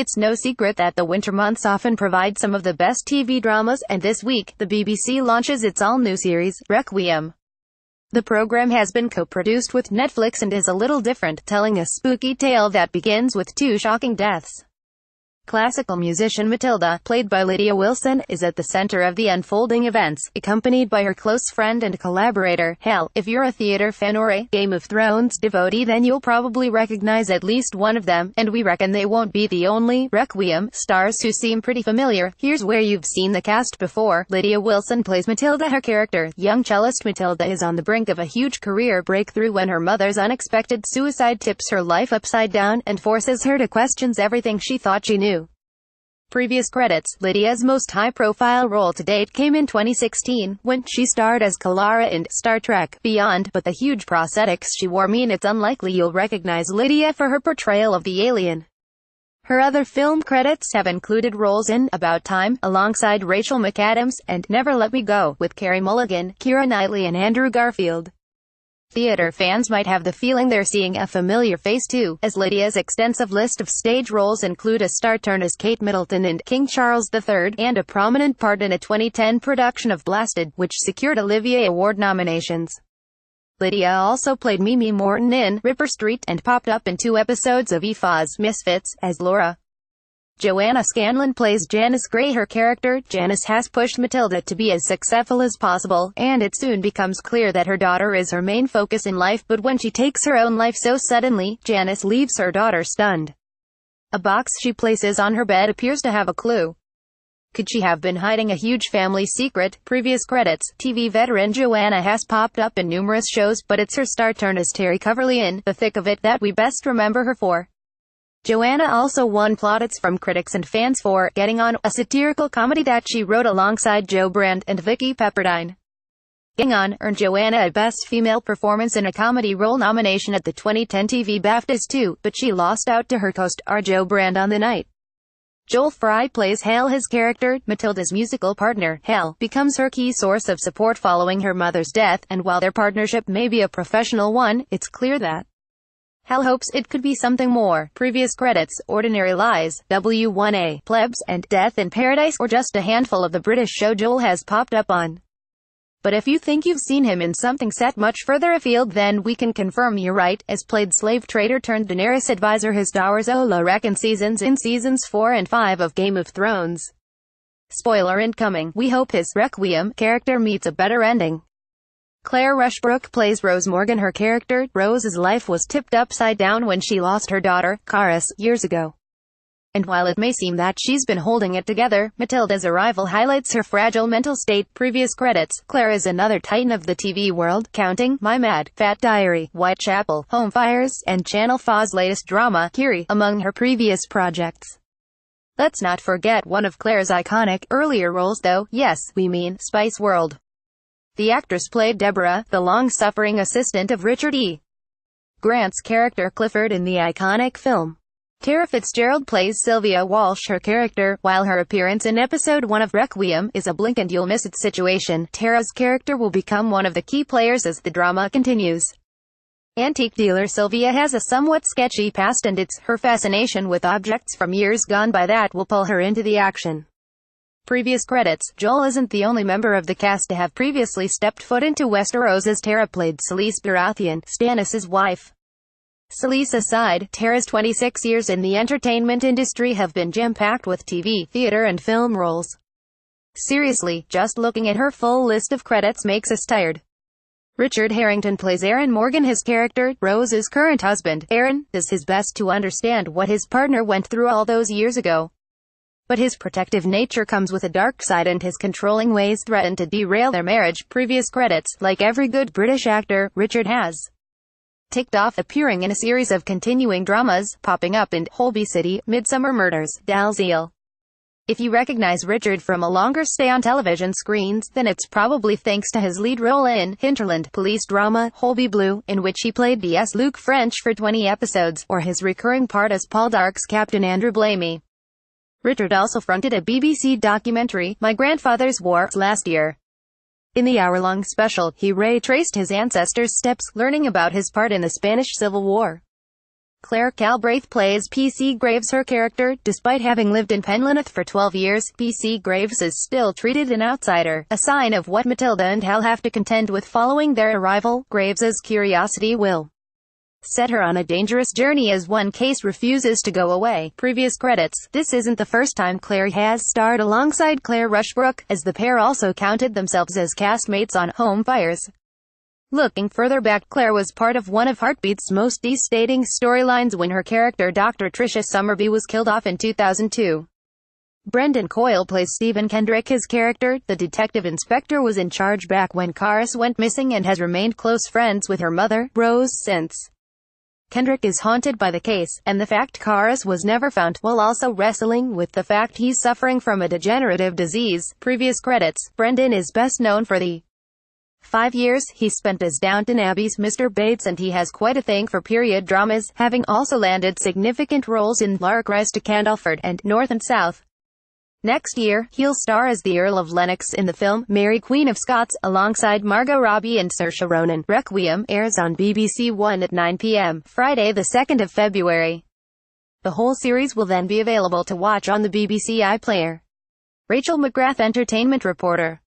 It's no secret that the winter months often provide some of the best TV dramas, and this week, the BBC launches its all-new series, Requiem. The program has been co-produced with Netflix and is a little different, telling a spooky tale that begins with two shocking deaths. Classical musician Matilda, played by Lydia Wilson, is at the center of the unfolding events, accompanied by her close friend and collaborator, Hal. If you're a theater fan or a Game of Thrones devotee, then you'll probably recognize at least one of them, and we reckon they won't be the only Requiem stars who seem pretty familiar. Here's where you've seen the cast before. Lydia Wilson plays Matilda. Her character, young cellist Matilda, is on the brink of a huge career breakthrough when her mother's unexpected suicide tips her life upside down, and forces her to question everything she thought she knew. Previous credits. Lydia's most high-profile role to date came in 2016, when she starred as Kalara in Star Trek Beyond, but the huge prosthetics she wore mean it's unlikely you'll recognize Lydia for her portrayal of the alien. Her other film credits have included roles in About Time, alongside Rachel McAdams, and Never Let Me Go, with Carey Mulligan, Keira Knightley and Andrew Garfield. Theater fans might have the feeling they're seeing a familiar face too, as Lydia's extensive list of stage roles include a star turn as Kate Middleton in King Charles III, and a prominent part in a 2010 production of Blasted, which secured Olivier Award nominations. Lydia also played Mimi Morton in Ripper Street, and popped up in 2 episodes of EFA's Misfits, as Laura. Joanna Scanlon plays Janice Gray. Her character, Janice, has pushed Matilda to be as successful as possible, and it soon becomes clear that her daughter is her main focus in life, but when she takes her own life so suddenly, Janice leaves her daughter stunned. A box she places on her bed appears to have a clue. Could she have been hiding a huge family secret? Previous credits. TV veteran Joanna has popped up in numerous shows, but it's her star turn as Terry Coverley in The Thick of It that we best remember her for. Joanna also won plaudits from critics and fans for Getting On, a satirical comedy that she wrote alongside Joe Brand and Vicky Pepperdine. Getting On earned Joanna a Best Female Performance in a Comedy role nomination at the 2010 TV BAFTAs too, but she lost out to her co-star Joe Brand on the night. Joel Fry plays Hal. His character, Matilda's musical partner, Hal, becomes her key source of support following her mother's death, and while their partnership may be a professional one, it's clear that Hal hopes it could be something more. Previous credits. Ordinary Lies, W1A, Plebs, and Death in Paradise, or just a handful of the British show Joel has popped up on. But if you think you've seen him in something set much further afield, then we can confirm you're right, as played slave trader turned Daenerys advisor his stars Ola Rek in seasons 4 and 5 of Game of Thrones. Spoiler incoming. We hope his Requiem character meets a better ending. Claire Rushbrook plays Rose Morgan. Her character, Rose's life was tipped upside down when she lost her daughter, Karis, years ago. And while it may seem that she's been holding it together, Matilda's arrival highlights her fragile mental state. Previous credits. Claire is another titan of the TV world, counting My Mad, Fat Diary, Whitechapel, Home Fires, and Channel 4's latest drama, Kiri, among her previous projects. Let's not forget one of Claire's iconic, earlier roles though. Yes, we mean Spice World. The actress played Deborah, the long-suffering assistant of Richard E. Grant's character Clifford in the iconic film. Tara Fitzgerald plays Sylvia Walsh. Her character, while her appearance in episode 1 of Requiem is a blink and you'll miss it situation, Tara's character will become one of the key players as the drama continues. Antique dealer Sylvia has a somewhat sketchy past, and it's her fascination with objects from years gone by that will pull her into the action. Previous credits. Joel isn't the only member of the cast to have previously stepped foot into Westeros, as Tara played Selyse Baratheon, Stannis' wife. Selyse aside, Tara's 26 years in the entertainment industry have been jam-packed with TV, theater and film roles. Seriously, just looking at her full list of credits makes us tired. Richard Harrington plays Aaron Morgan. His character, Rose's current husband, Aaron, does his best to understand what his partner went through all those years ago. But his protective nature comes with a dark side, and his controlling ways threaten to derail their marriage. Previous credits. Like every good British actor, Richard has ticked off appearing in a series of continuing dramas, popping up in Holby City, Midsummer Murders, Dalziel. If you recognize Richard from a longer stay on television screens, then it's probably thanks to his lead role in Hinterland police drama, Holby Blue, in which he played B.S. Luke French for 20 episodes, or his recurring part as Paul Dark's Captain Andrew Blamey. Richard also fronted a BBC documentary, My Grandfather's War, last year. In the hour-long special, he retraced his ancestors' steps, learning about his part in the Spanish Civil War. Claire Calbraith plays P.C. Graves. Her character, despite having lived in Penlaneth for 12 years, P.C. Graves is still treated an outsider, a sign of what Matilda and Hal have to contend with following their arrival. Graves's curiosity will set her on a dangerous journey as one case refuses to go away. Previous credits. This isn't the first time Claire has starred alongside Claire Rushbrook, as the pair also counted themselves as castmates on Home Fires. Looking further back, Claire was part of one of Heartbeat's most devastating storylines when her character Dr. Tricia Summerby was killed off in 2002. Brendan Coyle plays Stephen Kendrick. His character, the detective inspector, was in charge back when Karis went missing and has remained close friends with her mother, Rose, since. Kendrick is haunted by the case, and the fact Karis was never found, while also wrestling with the fact he's suffering from a degenerative disease. Previous credits. Brendan is best known for the 5 years he spent as Downton Abbey's Mr. Bates, and he has quite a thing for period dramas, having also landed significant roles in Lark Rise to Candleford and North and South. Next year, he'll star as the Earl of Lennox in the film Mary Queen of Scots, alongside Margot Robbie and Saoirse Ronan. Requiem airs on BBC One at 9 p.m. Friday, the 2nd of February. The whole series will then be available to watch on the BBC iPlayer. Rachel McGrath, entertainment reporter.